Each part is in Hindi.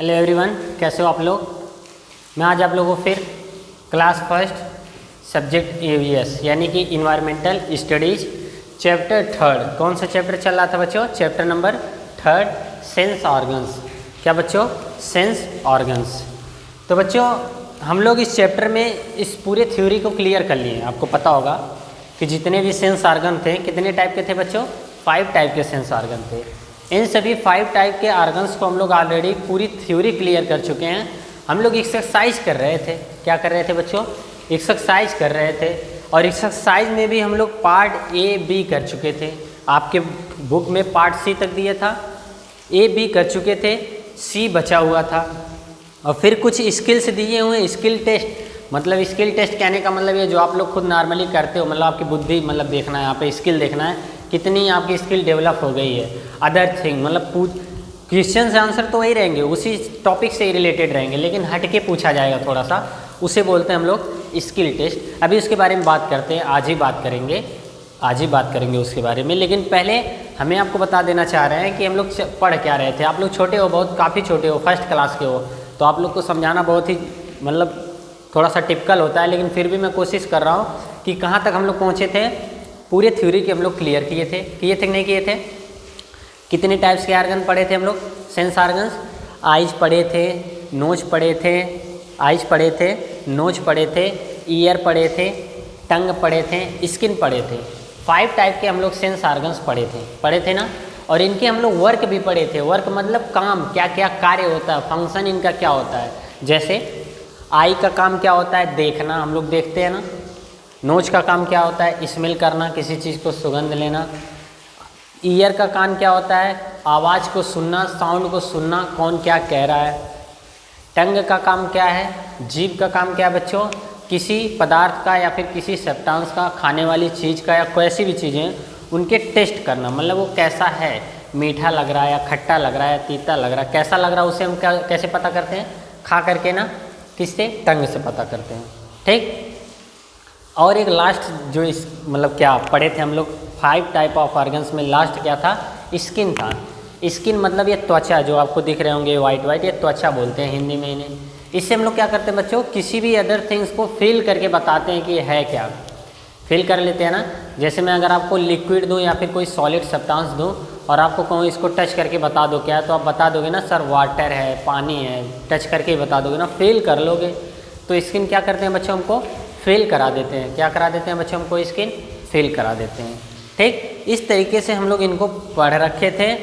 हेलो एवरीवन, कैसे हो आप लोग। मैं आज आप लोगों को फिर क्लास फर्स्ट सब्जेक्ट EVS यानी कि इन्वायरमेंटल स्टडीज चैप्टर थर्ड। कौन सा चैप्टर चल रहा था बच्चों? Chapter number third, sense organs. क्या बच्चों? Sense organs. तो बच्चों हम लोग इस चैप्टर में इस पूरे थ्योरी को क्लियर कर लिए। आपको पता होगा कि जितने भी सेंस ऑर्गन थे, कितने टाइप के थे बच्चों? 5 टाइप के सेंस ऑर्गन थे। इन सभी 5 टाइप के ऑर्गन्स को हम लोग ऑलरेडी पूरी थ्योरी क्लियर कर चुके हैं। हम लोग एक्सरसाइज कर रहे थे। क्या कर रहे थे बच्चों? एक्सरसाइज कर रहे थे। और एक्सरसाइज में भी हम लोग पार्ट A, B कर चुके थे। आपके बुक में पार्ट C तक दिया था, A, B कर चुके थे, C बचा हुआ था। और फिर कुछ स्किल्स दिए हुए, स्किल टेस्ट। मतलब स्किल टेस्ट कहने का मतलब ये जो आप लोग खुद नॉर्मली करते हो, मतलब आपकी बुद्धि मतलब देखना है, यहाँ पे स्किल देखना है कितनी आपकी स्किल डेवलप हो गई है। अदर थिंग मतलब क्वेश्चन से आंसर तो वही रहेंगे, उसी टॉपिक से ही रिलेटेड रहेंगे, लेकिन हट के पूछा जाएगा थोड़ा सा, उसे बोलते हैं हम लोग स्किल टेस्ट। अभी उसके बारे में बात करते हैं, आज ही बात करेंगे उसके बारे में। लेकिन पहले हमें आपको बता देना चाह रहे हैं कि हम लोग पढ़ क्या रहे थे। आप लोग छोटे हो, बहुत काफ़ी छोटे हो, फर्स्ट क्लास के हो, तो आप लोग को समझाना बहुत ही मतलब थोड़ा सा टिपिकल होता है। लेकिन फिर भी मैं कोशिश कर रहा हूँ कि कहाँ तक हम लोग पहुँचे थे। पूरे थ्योरी के हम लोग क्लियर किए थे कि नहीं किए थे। कितने टाइप्स के ऑर्गन पढ़े थे हम लोग? Sense organs. आइज पढ़े थे, नोज पढ़े थे, आइज पढ़े थे, नोज पढ़े थे, ईयर पढ़े थे, टंग पढ़े थे, स्किन पढ़े थे। 5 टाइप के हम लोग सेंस ऑर्गन्स पढ़े थे ना। और इनके हम लोग वर्क भी पढ़े थे। वर्क मतलब काम, क्या क्या कार्य होता है, फंक्शन इनका क्या होता है। जैसे आई का काम क्या होता है? देखना, हम लोग देखते हैं ना। नोज का काम क्या होता है? स्मेल करना, किसी चीज़ को सुगंध लेना। ईयर का काम क्या होता है? आवाज़ को सुनना, साउंड को सुनना, कौन क्या कह रहा है। टंग का काम क्या है? जीभ का काम क्या है बच्चों? किसी पदार्थ का या फिर किसी सब्सटेंस का, खाने वाली चीज़ का या कैसी भी चीज़ें उनके टेस्ट करना, मतलब वो कैसा है, मीठा लग रहा है या खट्टा लग रहा है, तीता लग रहा है, कैसा लग रहा है, उसे हम कैसे पता करते हैं? खा करके ना, किससे? टंग से पता करते हैं। ठीक। और एक लास्ट जो इस मतलब क्या पढ़े थे हम लोग 5 टाइप ऑफ ऑर्गन्स में, लास्ट क्या था? स्किन था। स्किन मतलब ये त्वचा जो आपको दिख रहे होंगे वाइट, ये त्वचा बोलते हैं हिंदी में इन्हें। इससे हम लोग क्या करते हैं बच्चों? किसी भी अदर थिंग्स को फील करके बताते हैं कि ये है क्या, फील कर लेते हैं ना। जैसे मैं अगर आपको लिक्विड दूं या फिर कोई सॉलिड सब्सटेंस दूं और आपको कहूँ इसको टच करके बता दो क्या है, तो आप बता दोगे ना सर वाटर है, पानी है, टच करके ही बता दोगे ना, फील कर लोगे। तो स्किन क्या करते हैं बच्चों? हमको फील करा देते हैं। क्या करा देते हैं बच्चों? हमको स्किन फील करा देते हैं। ठीक। इस तरीके से हम लोग इनको पढ़ रखे थे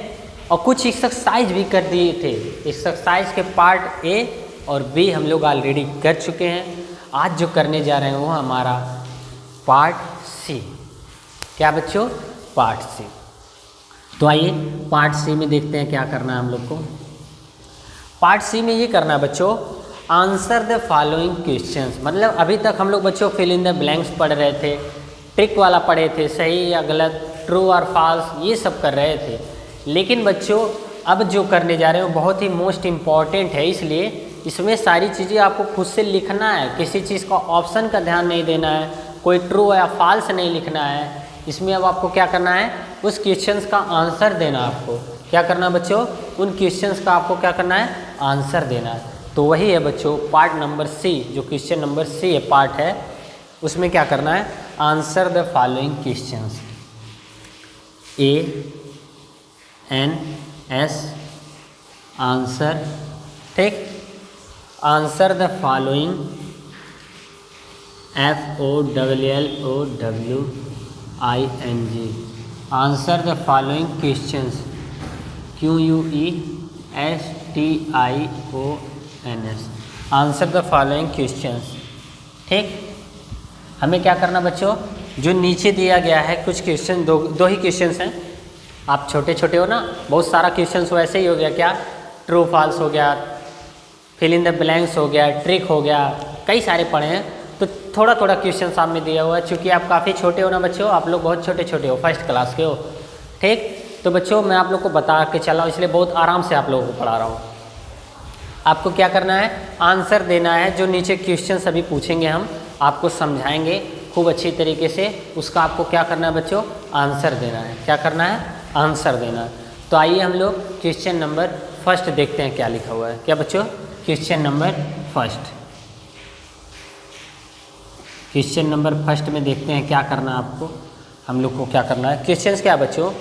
और कुछ एक्सरसाइज भी कर दिए थे। एक्सरसाइज के पार्ट A और B हम लोग ऑलरेडी कर चुके हैं। आज जो करने जा रहे हैं वो हमारा पार्ट C। क्या बच्चों? Part C। तो आइए पार्ट C में देखते हैं क्या करना है हम लोग को। पार्ट C में ये करना है बच्चों, आंसर द फॉलोइंग क्वेश्चंस। मतलब अभी तक हम लोग बच्चों फिल इन द ब्लैंक्स पढ़ रहे थे, ट्रिक वाला पढ़े थे, सही या गलत, ट्रू और फॉल्स, ये सब कर रहे थे। लेकिन बच्चों अब जो करने जा रहे हैं वो बहुत ही मोस्ट इम्पॉर्टेंट है, इसलिए इसमें सारी चीज़ें आपको खुद से लिखना है। किसी चीज़ का ऑप्शन का ध्यान नहीं देना है, कोई ट्रू या फॉल्स नहीं लिखना है। इसमें अब आपको क्या करना है? उस क्वेश्चंस का आंसर देना। आपको क्या करना है बच्चों? उन क्वेश्चंस का आपको क्या करना है? आंसर देना है। तो वही है बच्चों पार्ट नंबर C, जो क्वेश्चन नंबर C पार्ट है, उसमें क्या करना है? Answer the following questions. A N S answer. ठीक। Answer the following FOLLOWING answer the following questions QUESTIONS answer the following questions. ठीक। हमें क्या करना बच्चों? जो नीचे दिया गया है कुछ क्वेश्चन, दो ही क्वेश्चंस हैं। आप छोटे छोटे हो ना, बहुत सारा क्वेश्चंस वैसे ही हो गया। क्या? ट्रू फॉल्स हो गया, फिल इन द ब्लैंक्स हो गया, ट्रिक हो गया, कई सारे पढ़े हैं। तो थोड़ा थोड़ा क्वेश्चन सामने दिया हुआ है। चूँकि आप काफ़ी छोटे हो ना बच्चों, आप लोग बहुत छोटे छोटे हो, फर्स्ट क्लास के हो। ठीक। तो बच्चों मैं आप लोग को बता के चला हूँ, इसलिए बहुत आराम से आप लोगों को पढ़ा रहा हूँ। आपको क्या करना है? आंसर देना है। जो नीचे क्वेश्चन सभी पूछेंगे हम आपको समझाएंगे खूब अच्छी तरीके से, उसका आपको क्या करना है बच्चों? आंसर देना है। क्या करना है? आंसर देना है। तो आइए हम लोग क्वेश्चन नंबर फर्स्ट देखते हैं क्या लिखा हुआ है। क्या बच्चों? Question number first. Question number first में देखते हैं क्या करना है आपको, हम लोग को क्या करना है। क्वेश्चन क्या बच्चों?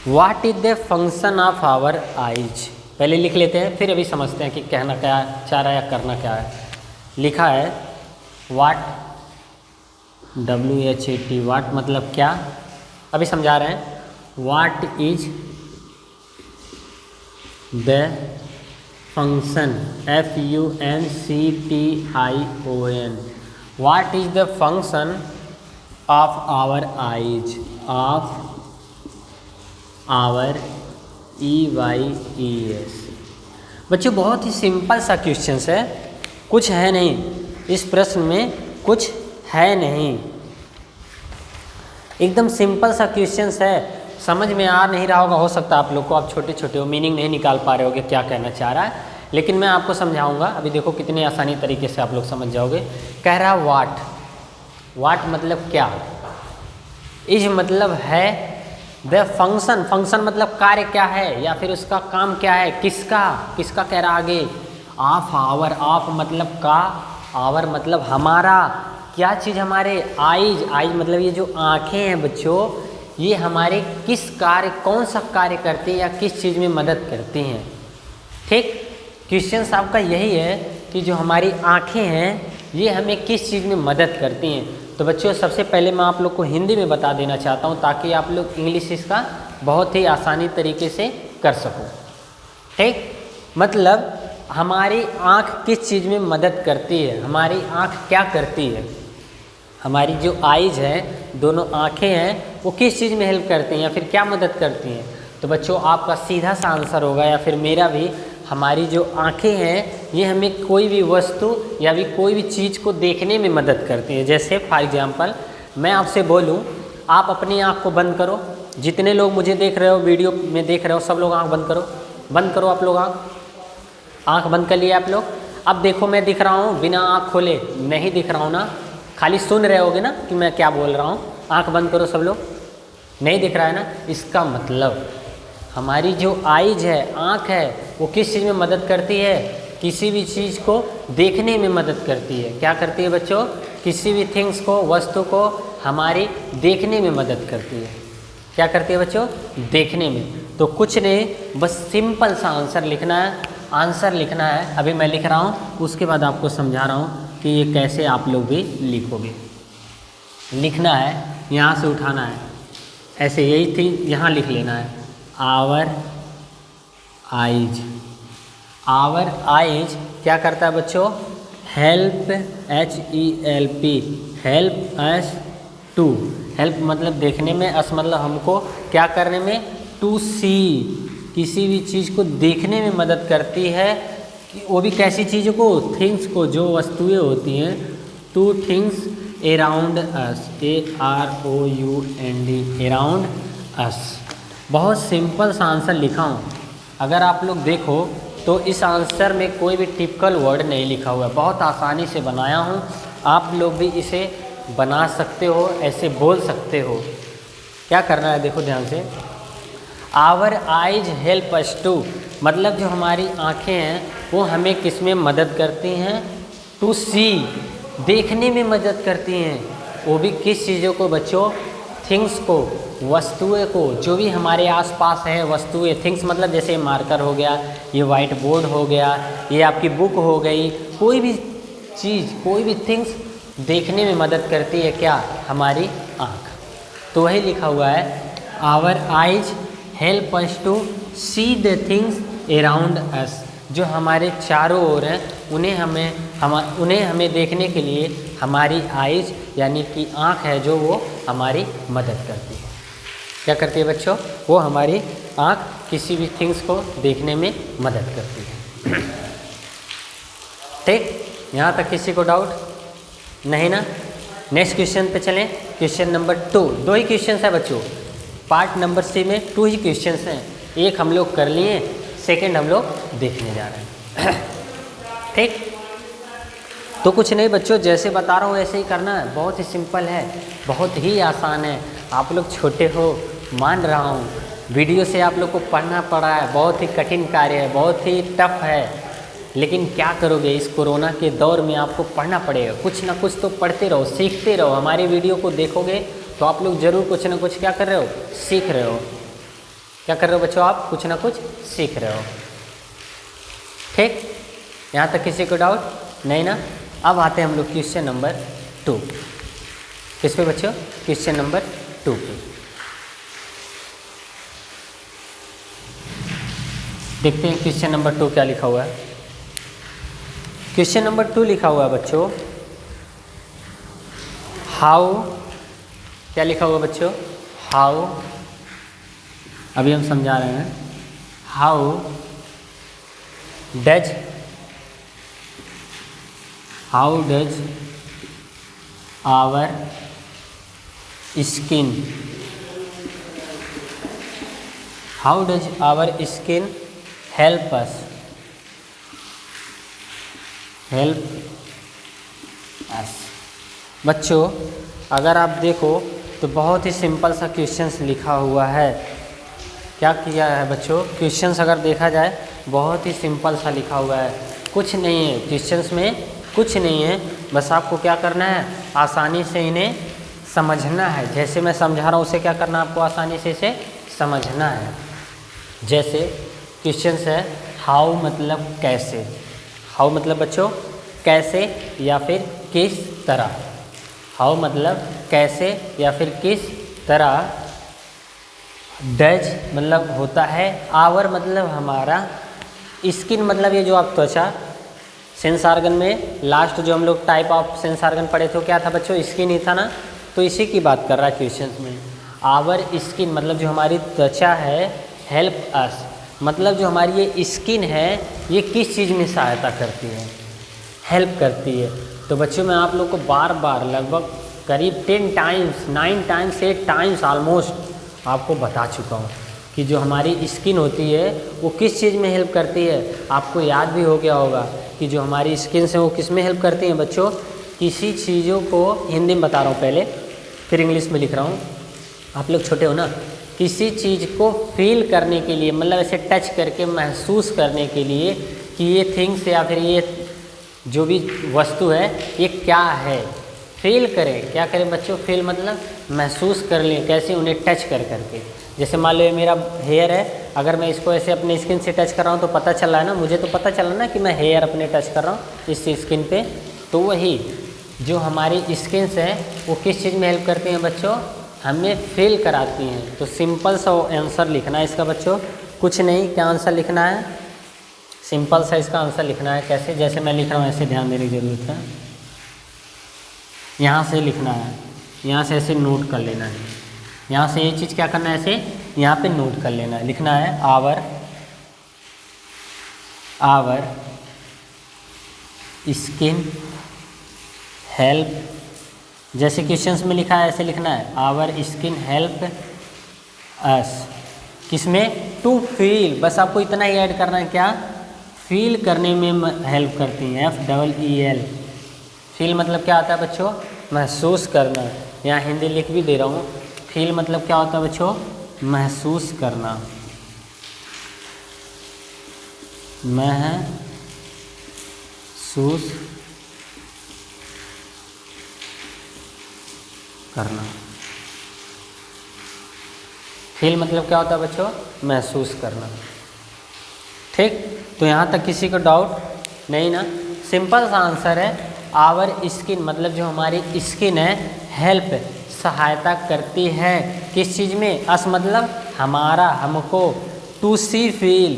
What is the function of our eyes. पहले लिख लेते हैं, फिर अभी समझते हैं कि कहना क्या चाह रहा है या करना क्या है। लिखा है व्हाट, WHAT, व्हाट मतलब क्या, अभी समझा रहे हैं। What is the function, FUNCTION, what is the function of our eyes, of our EYES। बच्चों बहुत ही सिंपल सा क्वेश्चन है, कुछ है नहीं इस प्रश्न में, कुछ है नहीं, एकदम सिंपल सा क्वेश्चन है। समझ में आ नहीं रहा होगा, हो सकता है आप लोग को, आप छोटे छोटे हो, मीनिंग नहीं निकाल पा रहे होगे क्या कहना चाह रहा है, लेकिन मैं आपको समझाऊंगा। अभी देखो कितनी आसानी तरीके से आप लोग समझ जाओगे। कह रहा व्हाट, व्हाट मतलब क्या, इज मतलब है, द फंक्शन, फंक्शन मतलब कार्य क्या है या फिर उसका काम क्या है, किसका, किसका कह रहा आगे, ऑफ आवर, ऑफ मतलब का, आवर मतलब हमारा, क्या चीज़ हमारे, आइज, आइज मतलब ये जो आँखें हैं बच्चों, ये हमारे किस कार्य, कौन सा कार्य करती हैं या किस चीज़ में मदद करती हैं। ठीक, क्वेश्चन आपका यही है कि जो हमारी आँखें हैं ये हमें किस चीज़ में मदद करती हैं। तो बच्चों सबसे पहले मैं आप लोग को हिंदी में बता देना चाहता हूँ ताकि आप लोग इंग्लिश इसका बहुत ही आसानी तरीके से कर सको। ठीक, मतलब हमारी आँख किस चीज़ में मदद करती है, हमारी आँख क्या करती है, हमारी जो आइज है, दोनों आँखें हैं, वो किस चीज़ में हेल्प करती हैं या फिर क्या मदद करती हैं। तो बच्चों आपका सीधा सा आंसर होगा या फिर मेरा भी, हमारी जो आँखें हैं ये हमें कोई भी वस्तु या भी कोई भी चीज़ को देखने में मदद करती है। जैसे फॉर एग्जांपल मैं आपसे बोलूँ आप अपनी आँख को बंद करो, जितने लोग मुझे देख रहे हो, वीडियो में देख रहे हो, सब लोग आँख बंद करो, बंद करो आप लोग आँख बंद कर लिए आप लोग। अब देखो मैं दिख रहा हूँ बिना आँख खोले, नहीं दिख रहा हूँ ना, खाली सुन रहे होगे ना कि मैं क्या बोल रहा हूँ। आँख बंद करो सब लोग, नहीं दिख रहा है ना, इसका मतलब हमारी जो आइज है, आँख है, वो किस चीज़ में मदद करती है, किसी भी चीज़ को देखने में मदद करती है। क्या करती है बच्चों? किसी भी थिंग्स को, वस्तु को हमारी देखने में मदद करती है। क्या करती है बच्चों? देखने में। तो कुछ नहीं, बस सिंपल सा आंसर लिखना है, आंसर लिखना है। अभी मैं लिख रहा हूँ, उसके बाद आपको समझा रहा हूँ कि ये कैसे आप लोग भी लिखोगे। लिखना है, यहाँ से उठाना है, ऐसे यही थी, यहाँ लिख लेना है आवर आइज। आवर आइज क्या करता है बच्चों? Help, HELP, help us to, help मतलब देखने में, अस मतलब हमको क्या करने में, टू सी, किसी भी चीज़ को देखने में मदद करती है। वो भी कैसी चीज़ों को? थिंग्स को, जो वस्तुएं होती हैं, टू थिंग्स अराउंड अस, AROUND, अराउंड अस। बहुत सिंपल सा आंसर लिखा हूँ, अगर आप लोग देखो तो इस आंसर में कोई भी टिपिकल वर्ड नहीं लिखा हुआ है, बहुत आसानी से बनाया हूँ। आप लोग भी इसे बना सकते हो, ऐसे बोल सकते हो। क्या करना है देखो ध्यान से, our eyes help us to, मतलब जो हमारी आँखें हैं वो हमें किस में मदद करती हैं? टू सी, देखने में मदद करती हैं। वो भी किस चीज़ों को बच्चों? थिंग्स को, वस्तुएं को, जो भी हमारे आसपास है वस्तुएं। थिंग्स मतलब जैसे मार्कर हो गया, ये वाइट बोर्ड हो गया, ये आपकी बुक हो गई, कोई भी चीज़, कोई भी थिंग्स देखने में मदद करती है क्या? हमारी आँख। तो वही लिखा हुआ है our eyes help us to see the things around us, जो हमारे चारों ओर हैं उन्हें हमें देखने के लिए हमारी आइज यानी कि आँख है जो वो हमारी मदद करती है। क्या करती है बच्चों? वो हमारी आँख किसी भी थिंग्स को देखने में मदद करती है। ठीक, यहाँ तक किसी को डाउट नहीं ना? नेक्स्ट क्वेश्चन पे चलें। क्वेश्चन नंबर 2, 2 ही क्वेश्चन है बच्चों, पार्ट नंबर C में 2 ही क्वेश्चन हैं। एक हम लोग कर लिए, सेकेंड हम लोग देखने जा रहे हैं। ठीक, तो कुछ नहीं बच्चों, जैसे बता रहा हूँ ऐसे ही करना है, बहुत ही सिंपल है, बहुत ही आसान है। आप लोग छोटे हो, मान रहा हूँ, वीडियो से आप लोग को पढ़ना पड़ा है, बहुत ही कठिन कार्य है, बहुत ही टफ है, लेकिन क्या करोगे, इस कोरोना के दौर में आपको पढ़ना पड़ेगा। कुछ ना कुछ तो पढ़ते रहो, सीखते रहो। हमारी वीडियो को देखोगे तो आप लोग ज़रूर कुछ ना कुछ क्या कर रहे हो, सीख रहे हो। क्या कर रहे हो बच्चों, आप कुछ ना कुछ सीख रहे हो। ठीक, यहाँ तक किसी को डाउट नहीं ना। अब आते हैं हम लोग क्वेश्चन नंबर 2। किस पे बच्चों, क्वेश्चन नंबर 2 पे देखते हैं क्वेश्चन नंबर 2 क्या लिखा हुआ है। क्वेश्चन नंबर 2 लिखा हुआ है बच्चों, हाउ, क्या लिखा हुआ बच्चों, हाउ, अभी हम समझा रहे हैं, how does our skin, how does our skin help us, बच्चों अगर आप देखो तो बहुत ही सिंपल सा क्वेश्चंस लिखा हुआ है। क्या किया है बच्चों, क्वेश्चंस अगर देखा जाए बहुत ही सिंपल सा लिखा हुआ है, कुछ नहीं है क्वेश्चंस में, कुछ नहीं है। बस आपको क्या करना है, आसानी से इन्हें समझना है। जैसे मैं समझा रहा हूँ उसे क्या करना है, आपको आसानी से इसे समझना है। जैसे क्वेश्चंस है, हाउ मतलब कैसे, हाउ मतलब बच्चों कैसे या फिर किस तरह, हाउ मतलब कैसे या फिर किस तरह, डज मतलब होता है, आवर मतलब हमारा, स्किन मतलब ये जो आप त्वचा, सेंस ऑर्गन में लास्ट जो हम लोग टाइप ऑफ सेंस ऑर्गन पढ़े थे क्या था बच्चों, स्किन ही था ना, तो इसी की बात कर रहा है क्वेश्चन में। आवर स्किन मतलब जो हमारी त्वचा है, हेल्प अस मतलब जो हमारी ये स्किन है ये किस चीज़ में सहायता करती है, हेल्प करती है। तो बच्चों मैं आप लोग को बार बार लगभग करीब 10 टाइम्स 9 टाइम्स 8 टाइम्स ऑलमोस्ट आपको बता चुका हूँ कि जो हमारी स्किन होती है वो किस चीज़ में हेल्प करती है। आपको याद भी हो गया होगा कि जो हमारी स्किन से वो किस में हेल्प करती हैं बच्चों, किसी चीज़ों को, हिंदी में बता रहा हूँ पहले फिर इंग्लिश में लिख रहा हूँ, आप लोग छोटे हो ना, किसी चीज़ को फील करने के लिए, मतलब ऐसे टच करके महसूस करने के लिए कि ये थिंग्स या फिर ये जो भी वस्तु है ये क्या है, फील करें। क्या करें बच्चों, फील मतलब महसूस कर लें, कैसे, उन्हें टच कर करके। जैसे मान लो ये मेरा हेयर है, अगर मैं इसको ऐसे अपने स्किन से टच कर रहा हूँ तो पता चल रहा है ना, मुझे तो पता चल रहा है ना कि मैं हेयर अपने टच कर रहा हूँ इस स्किन पे। तो वही जो हमारी स्किन है वो किस चीज़ में हेल्प करती हैं बच्चों, हमें फील कराती हैं। तो सिंपल सा आंसर लिखना है इसका बच्चों, कुछ नहीं, क्या आंसर लिखना है, सिंपल सा इसका आंसर लिखना है। कैसे, जैसे मैं लिख रहा हूँ ऐसे ध्यान देने की ज़रूरत है, यहाँ से लिखना है, यहाँ से ऐसे नोट कर लेना है, यहाँ से ये चीज़ क्या करना है, ऐसे यहाँ पे नोट कर लेना है, लिखना है आवर स्किन हेल्प, जैसे क्वेश्चंस में लिखा है ऐसे लिखना है, आवर स्किन हेल्प अस, किसमें, टू फील, बस आपको इतना ही ऐड करना है, क्या, फील करने में हेल्प करती हैं, FEEL। फील मतलब क्या होता है बच्चों, महसूस करना। यहाँ हिंदी लिख भी दे रहा हूँ, फील मतलब क्या होता है बच्चों, महसूस करना, महसूस करना। फील मतलब क्या होता है बच्चों, महसूस करना। ठीक, तो यहाँ तक किसी को डाउट नहीं ना। सिंपल सा आंसर है, आवर स्किन मतलब जो हमारी स्किन है, हेल्प सहायता करती है किस चीज़ में, अस मतलब हमारा, हमको, to see feel,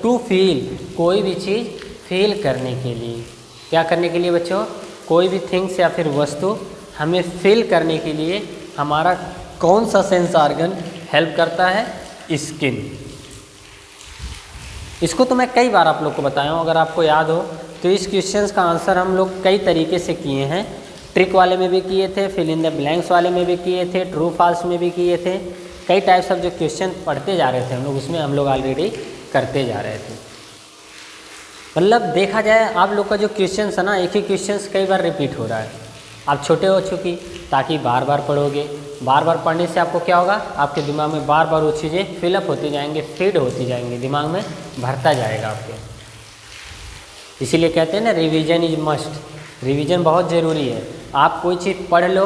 to feel कोई भी चीज़ फील करने के लिए, क्या करने के लिए बच्चों, कोई भी थिंग्स या फिर वस्तु हमें फील करने के लिए हमारा कौन सा सेंस ऑर्गन हेल्प करता है, स्किन। इसको तो मैं कई बार आप लोग को बताया हूँ, अगर आपको याद हो तो इस क्वेश्चंस का आंसर हम लोग कई तरीके से किए हैं, ट्रिक वाले में भी किए थे, फिल इन द ब्लैंक्स वाले में भी किए थे, ट्रू फॉल्स में भी किए थे, कई टाइप्स ऑफ जो क्वेश्चन पढ़ते जा रहे थे हम लोग उसमें हम लोग ऑलरेडी करते जा रहे थे। मतलब देखा जाए आप लोग का जो क्वेश्चन है ना, एक ही क्वेश्चन कई बार रिपीट हो रहा है। आप छोटे हो चुकी ताकि बार बार पढ़ोगे, बार बार पढ़ने से आपको क्या होगा, आपके दिमाग में बार बार वो चीज़ें फिलअप होती जाएंगी, फीड होती जाएंगी, दिमाग में भरता जाएगा आपके। इसीलिए कहते हैं ना रिवीजन इज मस्ट, रिवीजन बहुत ज़रूरी है। आप कोई चीज़ पढ़ लो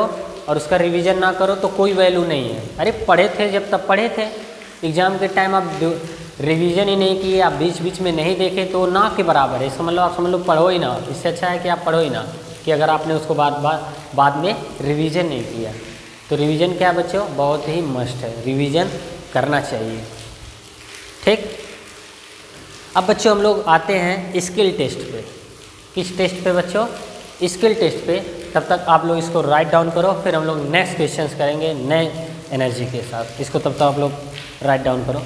और उसका रिवीजन ना करो तो कोई वैल्यू नहीं है। अरे पढ़े थे जब तब पढ़े थे, एग्ज़ाम के टाइम आप रिवीजन ही नहीं किए, आप बीच बीच में नहीं देखे तो ना के बराबर है। इसका मतलब आप समझ लो पढ़ो ही ना। इससे अच्छा है कि आप पढ़ो ही ना, कि अगर आपने उसको बाद में रिवीजन नहीं किया। तो रिवीजन क्या बच्चों, बहुत ही मस्ट है, रिवीजन करना चाहिए। ठीक, अब बच्चों हम लोग आते हैं स्किल टेस्ट पे। किस टेस्ट पे बच्चों, स्किल टेस्ट पे। तब तक आप लोग इसको राइट डाउन करो, फिर हम लोग नेक्स्ट क्वेश्चंस करेंगे नए एनर्जी के साथ। इसको तब तक आप लोग राइट डाउन करो।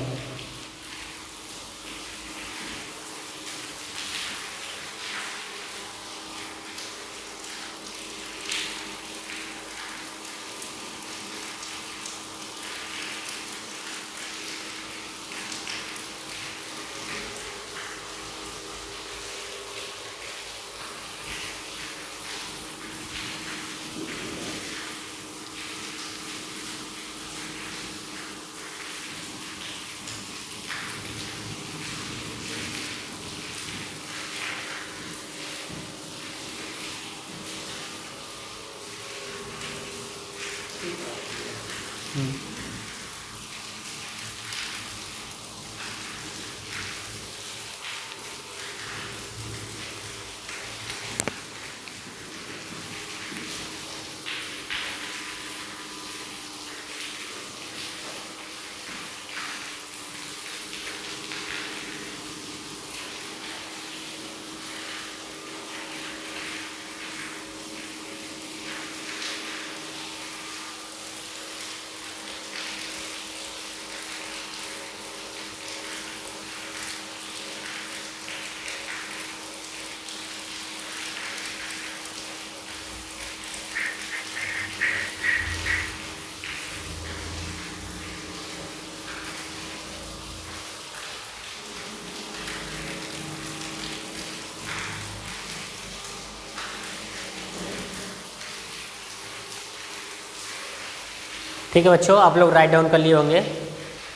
ठीक है बच्चों, आप लोग राइट डाउन कर लिए होंगे।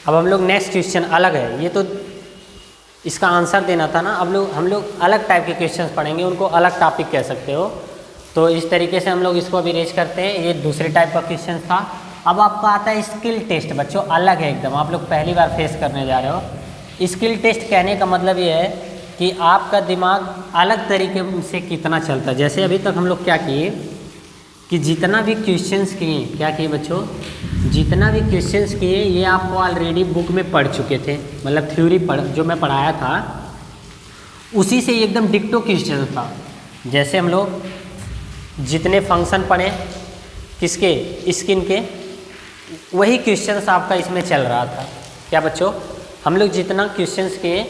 अब हम लोग नेक्स्ट क्वेश्चन अलग है, ये तो इसका आंसर देना था ना। अब हम लोग अलग टाइप के क्वेश्चंस पढ़ेंगे, उनको अलग टॉपिक कह सकते हो। तो इस तरीके से हम लोग इसको अभी रेज करते हैं। ये दूसरे टाइप का क्वेश्चन था। अब आपका आता है स्किल टेस्ट बच्चों, अलग है एकदम, आप लोग पहली बार फेस करने जा रहे हो। स्किल टेस्ट कहने का मतलब ये है कि आपका दिमाग अलग तरीके से कितना चलता है। जैसे अभी तक हम लोग क्या किए कि जितना भी क्वेश्चंस किए, क्या किए बच्चों, जितना भी क्वेश्चंस किए ये आपको ऑलरेडी बुक में पढ़ चुके थे। मतलब थ्योरी जो मैं पढ़ाया था उसी से एकदम डिक्टो क्वेश्चन था। जैसे हम लोग जितने फंक्शन पढ़े किसके, स्किन के, वही क्वेश्चंस आपका इसमें चल रहा था। क्या बच्चों, हम लोग जितना क्वेश्चंस किए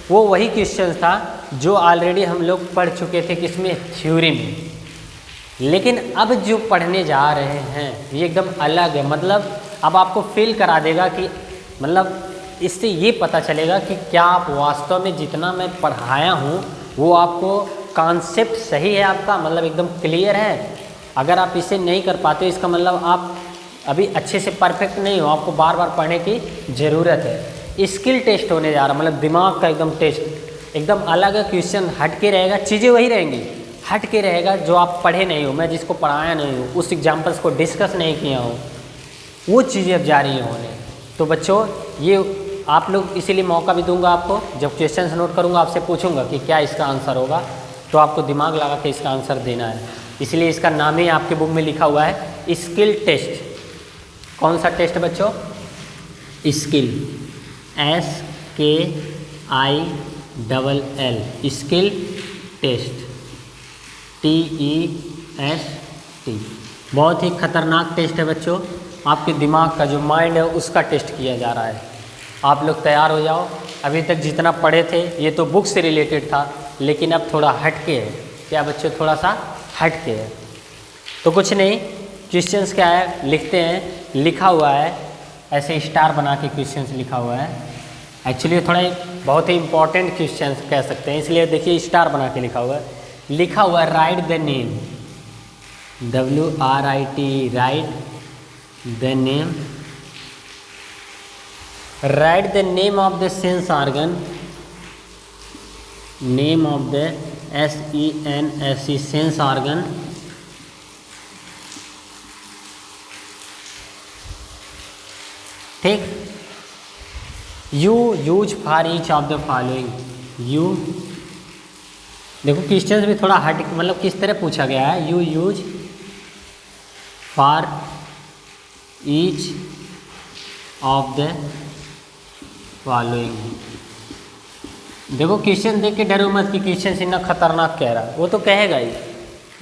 वो वही क्वेश्चन था जो ऑलरेडी हम लोग पढ़ चुके थे किसमें, थ्योरी में। लेकिन अब जो पढ़ने जा रहे हैं ये एकदम अलग है। मतलब अब आपको फील करा देगा कि मतलब इससे ये पता चलेगा कि क्या आप वास्तव में जितना मैं पढ़ाया हूँ वो आपको कॉन्सेप्ट सही है आपका, मतलब एकदम क्लियर है। अगर आप इसे नहीं कर पाते इसका मतलब आप अभी अच्छे से परफेक्ट नहीं हो, आपको बार बार पढ़ने की ज़रूरत है। स्किल टेस्ट होने जा रहा, मतलब दिमाग का एकदम टेस्ट, एकदम अलग है। क्वेश्चन हट के रहेगा, चीज़ें वही रहेंगी, हट के रहेगा जो आप पढ़े नहीं हो, मैं जिसको पढ़ाया नहीं हूँ, उस एग्जाम्पल्स को डिस्कस नहीं किया हूँ, वो चीज़ें अब जा रही हैं होने। तो बच्चों ये आप लोग, इसीलिए मौका भी दूंगा आपको, जब क्वेश्चंस नोट करूंगा आपसे पूछूंगा कि क्या इसका आंसर होगा, तो आपको दिमाग लगा के इसका आंसर देना है। इसलिए इसका नाम ही आपके बुक में लिखा हुआ है स्किल टेस्ट। कौन सा टेस्ट बच्चों, skill, SKILL, skill test, TEST। बहुत ही खतरनाक टेस्ट है बच्चों, आपके दिमाग का जो माइंड है उसका टेस्ट किया जा रहा है। आप लोग तैयार हो जाओ। अभी तक जितना पढ़े थे ये तो बुक से रिलेटेड था, लेकिन अब थोड़ा हट के है। क्या बच्चों, थोड़ा सा हट के है। तो कुछ नहीं, क्वेश्चंस क्या है लिखते हैं, लिखा हुआ है ऐसे स्टार बना के क्वेश्चंस लिखा हुआ है। एक्चुअली थोड़ा बहुत ही इंपॉर्टेंट क्वेश्चंस कह सकते हैं, इसलिए देखिए स्टार बना के लिखा हुआ है। लिखा हुआ है write the name, WRIT, write the name, write the name of the sense organ, name of the SENSE sense organ, ठीक। You use for each of the following, you देखो क्वेश्चन भी थोड़ा हट मतलब किस तरह पूछा गया है, you use for each of the following. देखो क्वेश्चन देख के डरो मत कि क्वेश्चन इतना खतरनाक कह रहा है, वो तो कहेगा ही,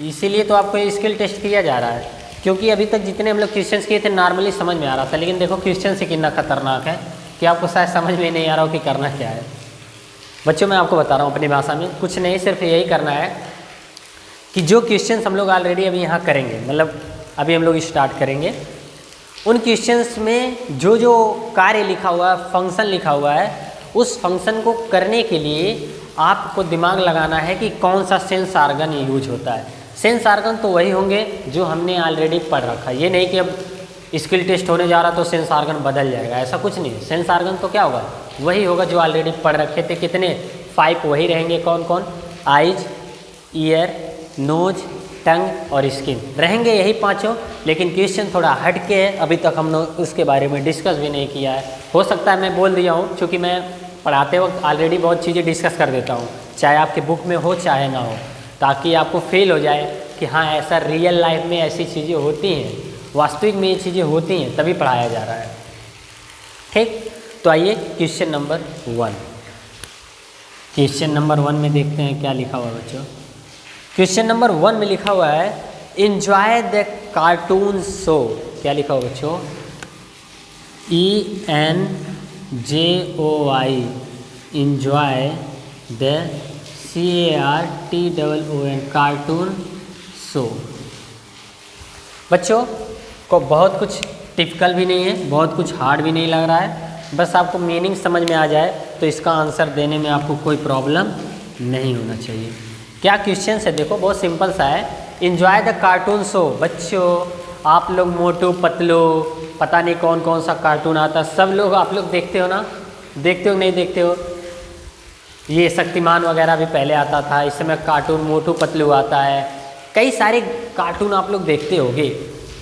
इसीलिए तो आपको स्किल टेस्ट किया जा रहा है, क्योंकि अभी तक जितने हम लोग क्वेश्चन किए थे नॉर्मली समझ में आ रहा था, लेकिन देखो क्वेश्चन से कितना खतरनाक है कि आपको शायद समझ में नहीं आ रहा हो कि करना क्या है। बच्चों मैं आपको बता रहा हूँ अपनी भाषा में, कुछ नहीं, सिर्फ यही करना है कि जो क्वेश्चन हम लोग ऑलरेडी अभी यहाँ करेंगे, मतलब अभी हम लोग स्टार्ट करेंगे, उन क्वेश्चंस में जो जो कार्य लिखा हुआ है, फंक्शन लिखा हुआ है, उस फंक्शन को करने के लिए आपको दिमाग लगाना है कि कौन सा सेंस ऑर्गन यूज होता है। सेंस ऑर्गन तो वही होंगे जो हमने ऑलरेडी पढ़ रखा है, ये नहीं कि अब स्किल टेस्ट होने जा रहा तो सेंस ऑर्गन बदल जाएगा, ऐसा कुछ नहीं। सेंस ऑर्गन तो क्या होगा, वही होगा जो ऑलरेडी पढ़ रखे थे। कितने 5 वही रहेंगे, कौन कौन, आइज, ईयर, नोज, टंग और स्किन रहेंगे, यही 5। लेकिन क्वेश्चन थोड़ा हट के है, अभी तक हम लोग उसके बारे में डिस्कस भी नहीं किया है। हो सकता है मैं बोल दिया हूँ, क्योंकि मैं पढ़ाते वक्त ऑलरेडी बहुत चीज़ें डिस्कस कर देता हूँ, चाहे आपके बुक में हो चाहे ना हो, ताकि आपको फील हो जाए कि हाँ ऐसा रियल लाइफ में ऐसी चीज़ें होती हैं, वास्तविक में ये चीज़ें होती हैं, तभी पढ़ाया जा रहा है, ठीक। तो आइए क्वेश्चन नंबर 1, क्वेश्चन नंबर 1 में देखते हैं क्या लिखा हुआ है बच्चों। क्वेश्चन नंबर 1 में लिखा हुआ है एंजॉय द कार्टून शो, क्या लिखा हुआ बच्चों, ENJOY, enjoy the CARTOON, cartoon show. बच्चों को बहुत कुछ टिपिकल भी नहीं है, बहुत कुछ हार्ड भी नहीं लग रहा है, बस आपको मीनिंग समझ में आ जाए तो इसका आंसर देने में आपको कोई प्रॉब्लम नहीं होना चाहिए। क्या क्वेश्चन है देखो, बहुत सिंपल सा है, एंजॉय द कार्टून शो। बच्चों आप लोग मोटू पतलू, पता नहीं कौन कौन सा कार्टून आता है, सब लोग आप लोग देखते हो ना, देखते हो नहीं देखते हो, ये शक्तिमान वगैरह भी पहले आता था, इस समय कार्टून मोटू पतलू आता है, कई सारे कार्टून आप लोग देखते होगे।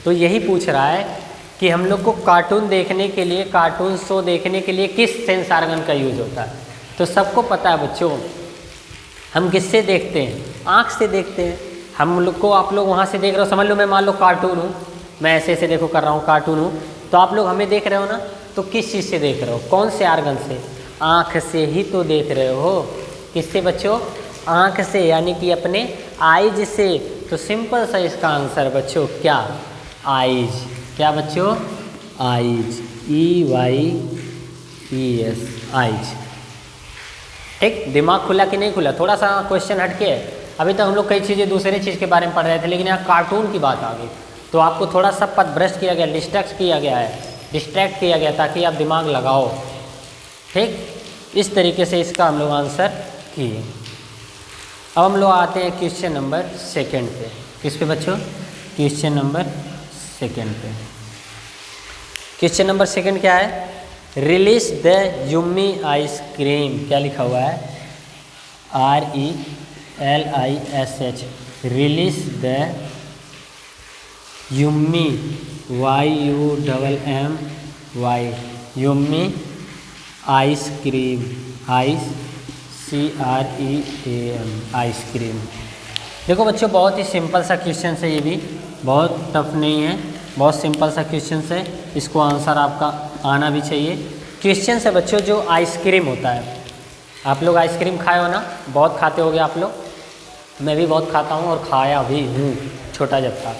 तो यही पूछ रहा है कि हम लोग को कार्टून देखने के लिए, कार्टून शो देखने के लिए किस सेंस ऑर्गन का यूज होता है। तो सबको पता है बच्चों, हम किससे देखते हैं, आँख से देखते हैं। हम लोग को आप लोग वहाँ से देख रहे हो, समझ लो मैं मान लो कार्टून हूँ, मैं ऐसे ऐसे देखो कर रहा हूँ, कार्टून हूँ, तो आप लोग हमें देख रहे हो ना, तो किस चीज़ से देख रहे हो, कौन से ऑर्गन से, आँख से ही तो देख रहे हो। किससे बच्चों, आँख से, यानी कि अपने आइज से। तो सिंपल सा इसका आंसर बच्चों क्या, आइज। क्या बच्चों, आइज, EYES, आइज, ठीक। दिमाग खुला कि नहीं खुला, थोड़ा सा क्वेश्चन हटके है। अभी तक हम लोग कई चीज़ें दूसरे चीज़ के बारे में पढ़ रहे थे, लेकिन यहाँ कार्टून की बात आ गई, तो आपको थोड़ा सा पथ भ्रष्ट किया गया, डिस्ट्रैक्ट किया गया है, डिस्ट्रैक्ट किया गया ताकि आप दिमाग लगाओ, ठीक। इस तरीके से इसका हम लोग आंसर किए। अब हम लोग आते हैं क्वेश्चन नंबर 2 पे। किस पे बच्चों, क्वेश्चन नंबर 2 पे। क्वेश्चन नंबर 2 क्या है, रिलीज द यम्मी आइसक्रीम, क्या लिखा हुआ है, RELISH, release the yummy, YUMMY, yummy ice cream, ICREAM, ice cream. देखो बच्चों बहुत ही सिंपल सा क्वेश्चन है, ये भी बहुत टफ नहीं है, बहुत सिंपल सा क्वेश्चन है, इसको आंसर आपका आना भी चाहिए। क्वेश्चन है बच्चों जो आइसक्रीम होता है, आप लोग आइसक्रीम खाए हो ना, बहुत खाते होगे आप लोग, मैं भी बहुत खाता हूँ और खाया भी हूँ छोटा जब था।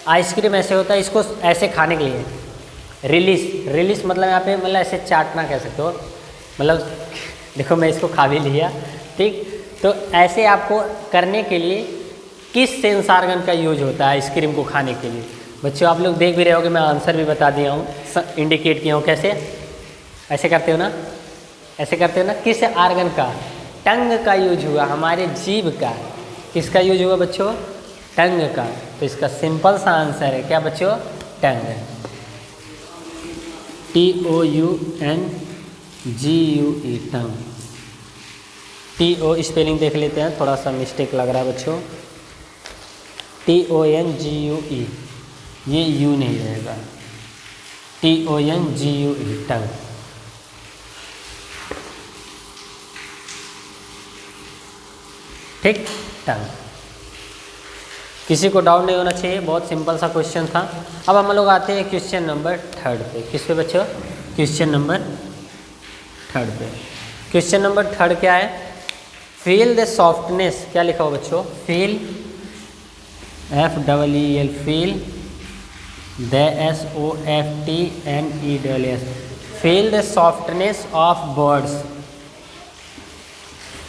आइसक्रीम ऐसे होता है, इसको ऐसे खाने के लिए रिलीज मतलब यहाँ पे मतलब ऐसे चाटना कह सकते हो, मतलब देखो मैं इसको खा भी लिया, ठीक। तो ऐसे आपको करने के लिए किस सेंस ऑर्गन का यूज होता है आइसक्रीम को खाने के लिए। बच्चों आप लोग देख भी रहे हो कि मैं आंसर भी बता दिया हूँ, इंडिकेट किया हूँ, कैसे ऐसे करते हो ना, ऐसे करते हो ना, किस ऑर्गन का, टंग का यूज हुआ, हमारे जीभ का। किसका यूज हुआ बच्चों, टंग का। तो इसका सिंपल सा आंसर है क्या बच्चों, टंग। TOUNGUE tongue. TO स्पेलिंग देख लेते हैं, थोड़ा सा मिस्टेक लग रहा है बच्चों। TONGUE, ये यू नहीं रहेगा, TONGUE टंग। ठीक, टंग। किसी को डाउट नहीं होना चाहिए, बहुत सिंपल सा क्वेश्चन था। अब हम लोग आते हैं क्वेश्चन नंबर 3 पे। किस पे बच्चों? क्वेश्चन नंबर 3 पे। क्वेश्चन नंबर 3 क्या है? फील द सॉफ्टनेस, क्या लिखा हो बच्चों? Feel, FEEL, feel the SOFTNESS, feel the softness of birds,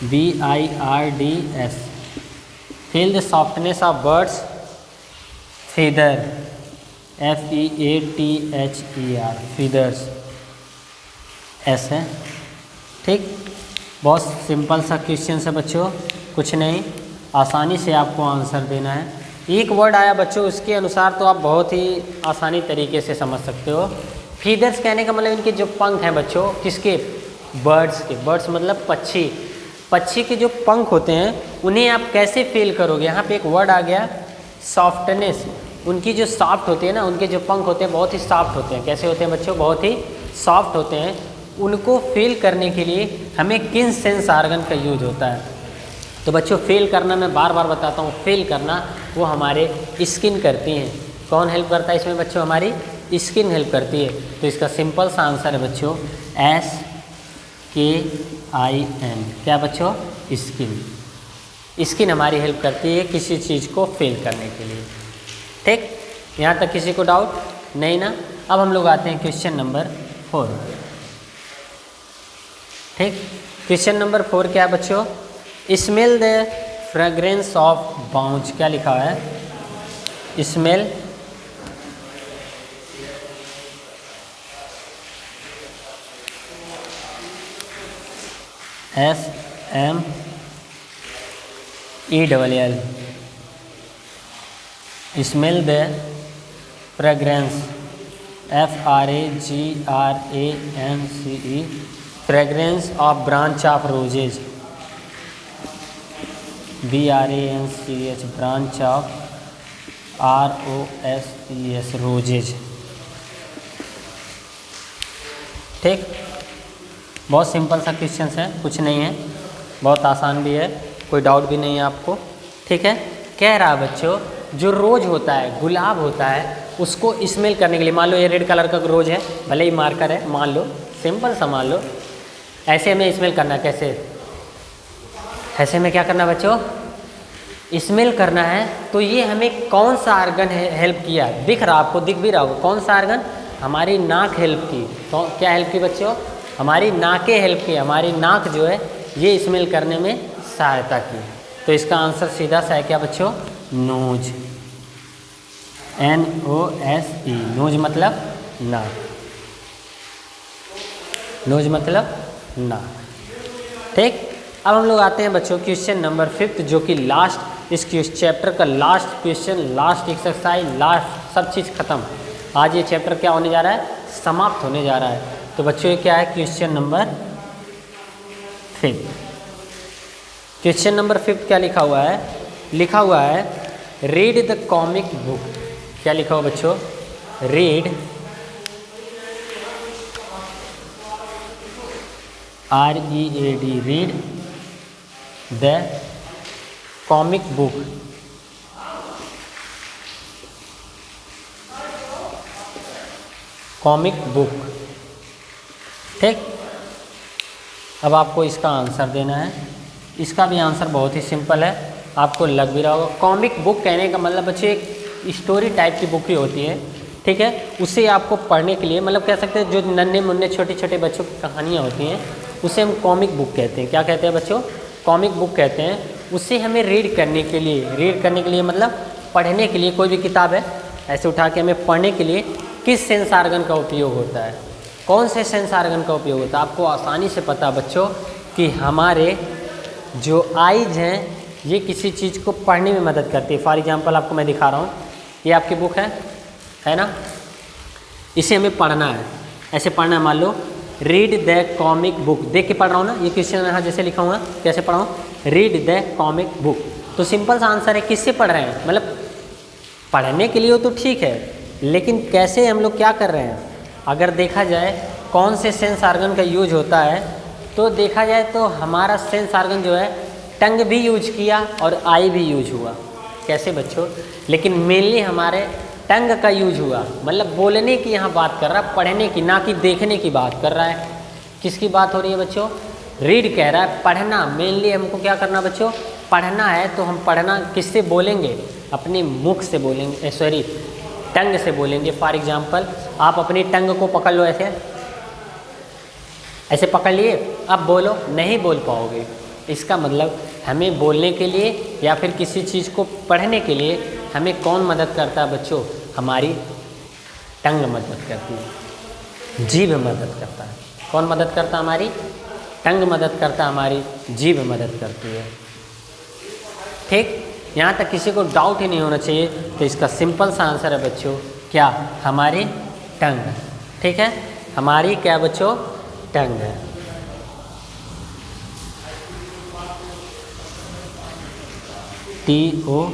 BIRDS, feel the softness of birds feather, FEATHER, feathers, S है। ठीक, बहुत सिंपल सा क्वेश्चन है बच्चों, कुछ नहीं, आसानी से आपको आंसर देना है। एक वर्ड आया बच्चों, उसके अनुसार तो आप बहुत ही आसानी तरीके से समझ सकते हो। फीदर्स कहने का मतलब इनके जो पंख हैं बच्चों, किसके? बर्ड्स के। बर्ड्स मतलब पक्षी। पक्षी के जो पंख होते हैं उन्हें आप कैसे फील करोगे? यहाँ पे एक वर्ड आ गया सॉफ्टनेस। उनकी जो सॉफ्ट होती है ना, उनके जो पंख होते हैं बहुत ही सॉफ्ट होते हैं। कैसे होते हैं बच्चों? बहुत ही सॉफ्ट होते हैं। उनको फील करने के लिए हमें किन सेंस ऑर्गन का यूज होता है? तो बच्चों फील करना, मैं बार बार बताता हूँ, फील करना वो हमारे स्किन करती हैं। कौन हेल्प करता है इसमें बच्चों? हमारी स्किन हेल्प करती है। तो इसका सिंपल सा आंसर है बच्चों SKIN। क्या बच्चों? स्किन। स्किन हमारी हेल्प करती है किसी चीज़ को फील करने के लिए। ठीक, यहाँ तक किसी को डाउट नहीं ना? अब हम लोग आते हैं क्वेश्चन नंबर 4। ठीक, क्वेश्चन नंबर 4 क्या है बच्चों? Smell the fragrance of bounce, क्या लिखा है? Smell SMELL, smell the fragrance, FRAGRANCE, fragrance of branch of roses, BRANCH, branch of ROSES, roses. ठीक, बहुत सिंपल सा क्वेश्चन है, कुछ नहीं है, बहुत आसान भी है, कोई डाउट भी नहीं है आपको। ठीक है, कह रहा बच्चों जो रोज होता है, गुलाब होता है, उसको स्मेल करने के लिए, मान लो ये रेड कलर का रोज है, भले ही मार्कर है, मान लो, सिंपल सा मान लो, ऐसे हमें स्मेल करना है। कैसे? ऐसे में क्या करना बच्चों? स्मेल करना है। तो ये हमें कौन सा ऑर्गन हेल्प किया? दिख रहा आपको, दिख भी रहा होगा, कौन सा ऑर्गन? हमारी नाक हेल्प की। तो क्या हेल्प की बच्चों? हमारी नाकें हेल्प की। हमारी नाक जो है ये स्मेल करने में सहायता की। तो इसका आंसर सीधा सा है क्या बच्चों? नोज, NOSE, नोज मतलब नाक, नोज मतलब नाक। ठीक, अब हम लोग आते हैं बच्चों क्वेश्चन नंबर 5, जो कि लास्ट, इस चैप्टर का last question, last exercise, last सब चीज़ खत्म। आज ये चैप्टर क्या होने जा रहा है? समाप्त होने जा रहा है। तो बच्चों ये क्या है? Question number 5। क्वेश्चन नंबर 5 क्या लिखा हुआ है? लिखा हुआ है रीड द कॉमिक बुक। क्या लिखा हुआ बच्चों? Read, READ, read the comic book, comic book. ठीक, अब आपको इसका आंसर देना है। इसका भी आंसर बहुत ही सिंपल है, आपको लग भी रहा होगा। कॉमिक बुक कहने का मतलब बच्चे एक स्टोरी टाइप की बुक ही होती है। ठीक है, उसे आपको पढ़ने के लिए, मतलब कह सकते हैं जो नन्हे मुन्ने छोटे छोटे बच्चों की कहानियाँ होती हैं, उसे हम कॉमिक बुक कहते हैं। क्या कहते हैं बच्चों? कॉमिक बुक कहते हैं। उसे हमें रीड करने के लिए, रीड करने के लिए मतलब पढ़ने के लिए, कोई भी किताब है ऐसे उठा के हमें पढ़ने के लिए किस सेंस ऑर्गन का उपयोग होता है? कौन से सेंस ऑर्गन का उपयोग होता है? आपको आसानी से पता बच्चों कि हमारे जो आइज हैं ये किसी चीज़ को पढ़ने में मदद करती है। फॉर एग्जांपल आपको मैं दिखा रहा हूँ, ये आपकी बुक है ना? इसे हमें पढ़ना है। ऐसे पढ़ना, मान लो रीड द कॉमिक बुक, देख के पढ़ रहा हूँ ना, ये क्वेश्चन यहाँ जैसे लिखा हुआ है, कैसे पढ़ा हूँ, रीड द कॉमिक बुक। तो सिंपल सा आंसर है, किससे पढ़ रहे हैं, मतलब पढ़ने के लिए हो तो ठीक है, लेकिन कैसे हम लोग क्या कर रहे हैं। अगर देखा जाए कौन से सेंस ऑर्गन का यूज होता है, तो देखा जाए तो हमारा सेंस ऑर्गन जो है टंग भी यूज किया और आई भी यूज हुआ। कैसे बच्चों, लेकिन मेनली हमारे टंग का यूज हुआ, मतलब बोलने की यहाँ बात कर रहा है, पढ़ने की ना कि देखने की बात कर रहा है। किसकी बात हो रही है बच्चों, रीड कह रहा है, पढ़ना मेनली हमको क्या करना बच्चों, पढ़ना है। तो हम पढ़ना किससे बोलेंगे, अपने मुख से बोलेंगे, सॉरी टंग से बोलेंगे। फॉर एग्जाम्पल आप अपनी टंग को पकड़ लो, ऐसे ऐसे पकड़ लिए, अब बोलो, नहीं बोल पाओगे। इसका मतलब हमें बोलने के लिए या फिर किसी चीज़ को पढ़ने के लिए हमें कौन मदद करता है बच्चों, हमारी टंग मदद करती है, जीभ मदद करता है। कौन मदद करता है, हमारी टंग मदद करता है, हमारी जीभ मदद करती है। ठीक, यहाँ तक किसी को डाउट ही नहीं होना चाहिए। तो इसका सिंपल सा आंसर है बच्चों, क्या, हमारी टंग। ठीक है, हमारी क्या बच्चों, टंग है। TONGUE,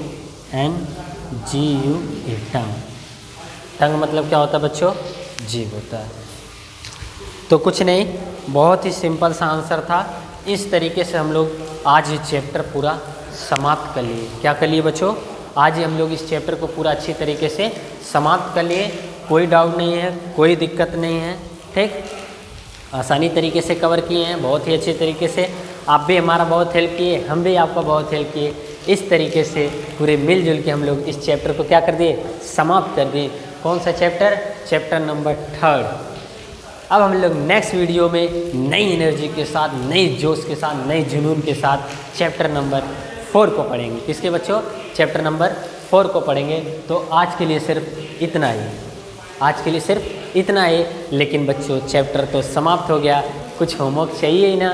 टंग। टंग मतलब क्या होता है बच्चों, जीभ होता है। तो कुछ नहीं, बहुत ही सिंपल सा आंसर था। इस तरीके से हम लोग आज ये चैप्टर पूरा समाप्त कर लिए। क्या कर लिए बच्चों, आज ही हम लोग इस चैप्टर को पूरा अच्छी तरीके से समाप्त कर लिए। कोई डाउट नहीं है, कोई दिक्कत नहीं है। ठीक, आसानी तरीके से कवर किए हैं, बहुत ही अच्छे तरीके से। आप भी हमारा बहुत हेल्प किए, हम भी आपका बहुत हेल्प किए। इस तरीके से पूरे मिलजुल के हम लोग इस चैप्टर को क्या कर दिए, समाप्त कर दिए। कौन सा चैप्टर, चैप्टर नंबर 3। अब हम लोग नेक्स्ट वीडियो में नई एनर्जी के साथ, नई जोश के साथ, नई जुनून के साथ चैप्टर नंबर 4 को पढ़ेंगे। किसके बच्चों, चैप्टर नंबर 4 को पढ़ेंगे। तो आज के लिए सिर्फ इतना ही, आज के लिए सिर्फ इतना ही। लेकिन बच्चों चैप्टर तो समाप्त हो गया, कुछ होमवर्क चाहिए ही ना,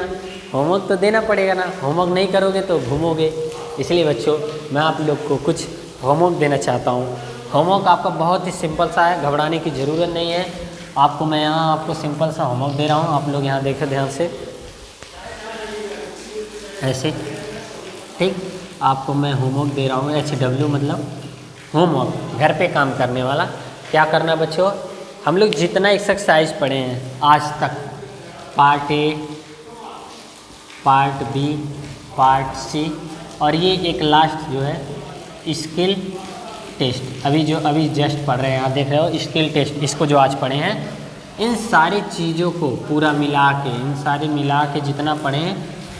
होमवर्क तो देना पड़ेगा ना। होमवर्क नहीं करोगे तो घूमोगे। इसलिए बच्चों मैं आप लोग को कुछ होमवर्क देना चाहता हूँ। होमवर्क आपका बहुत ही सिंपल सा है, घबराने की ज़रूरत नहीं है। आपको मैं यहाँ आपको सिंपल सा होमवर्क दे रहा हूँ। आप लोग यहाँ देखो ध्यान से, ऐसे। ठीक, आपको मैं होमवर्क दे रहा हूँ, HW मतलब होमवर्क, घर पे काम करने वाला। क्या करना है बच्चों, हम लोग जितना एक्सरसाइज पढ़े हैं आज तक, part A, part B, part C, और ये एक लास्ट जो है स्किल टेस्ट, अभी जस्ट पढ़ रहे हैं, आप देख रहे हो स्किल टेस्ट, इसको जो आज पढ़े हैं, इन सारी चीज़ों को पूरा मिला के, इन सारे मिला के जितना पढ़े हैं,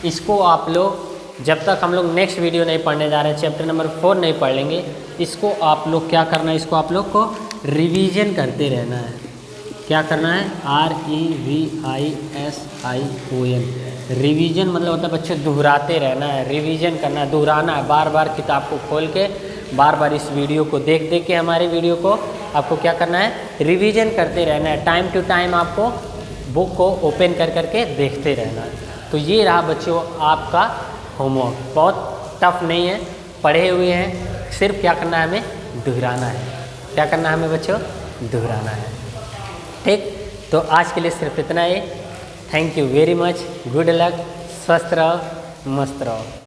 इसको आप लोग जब तक हम लोग नेक्स्ट वीडियो नहीं पढ़ने जा रहे हैं, चैप्टर नंबर 4 नहीं पढ़ लेंगे, इसको आप लोग क्या करना है, इसको आप लोग को रिवीजन करते रहना है। क्या करना है, REVISION, रिवीजन मतलब होता है बच्चों दोहराते रहना है, रिवीजन करना है, दोहराना है, बार बार किताब को खोल के, बार बार इस वीडियो को देख देख के, हमारे वीडियो को आपको क्या करना है, रिवीजन करते रहना है। टाइम टू टाइम आपको बुक को ओपन कर करके देखते रहना है। तो ये रहा बच्चों आपका होमवर्क, बहुत टफ नहीं है, पढ़े हुए हैं, सिर्फ क्या करना है, हमें दोहराना है। क्या करना है हमें बच्चों, दोहराना है। ठीक, तो आज के लिए सिर्फ इतना ही। Thank you very much, good luck, स्वस्थ रहो, मस्त रहो।